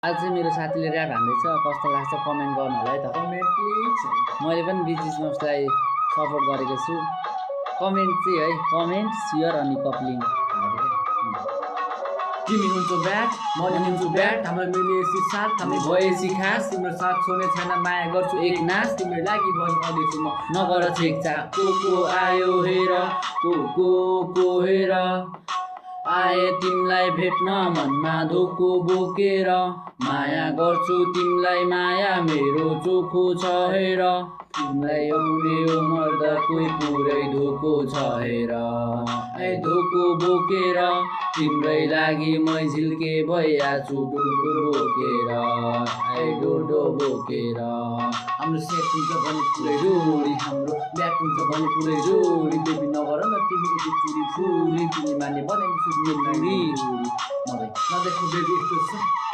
आज चाहिँ मेरो साथीले ऱ्याप हान्दैछ, कस्तो लाग्छ कमेन्ट गर्नु होला है त। Comment please. मैले पनि बिजिसमा उसलाई सपोर्ट गरेको छु। कमेन्ट चाहिँ है, कमेन्ट सेयर अनि कपलिङ। तिमी हुन्छौ ब्याट, म हुन्छु ब्याट, हाम्रो मिलेपछि साथ, हामी भएपछि खास, तिम्रो साथ छोड्ने छैन, माया गर्छु एक नाच, तिम्रो लागि भन्दैछु म नगर छेकचा को आयो हेर, को हेर आए तिमीलाई भेट्न मनमा धोको बोकेर, माया गर्छु तिमीलाई माया मेरो चोखो छ हेर, तिमीलाई आउने उमर त कोही पुरै धोको छ हेर, धोको बोकेर तिम्रै लागि मै झिल्के भइहाल्छु डोडो बोकेर, डोडो बोकेर। हाम्रो सेट हुन्छ भने पुरै जोडी, हाम्रो ब्याट हुन्छ भने पुरै जोडी, बेबी नगर न तिमी यति चुरी फुरी, तिमी माने बनाइदिन्छु मेरो नदेखो बेबी यस्तो छ।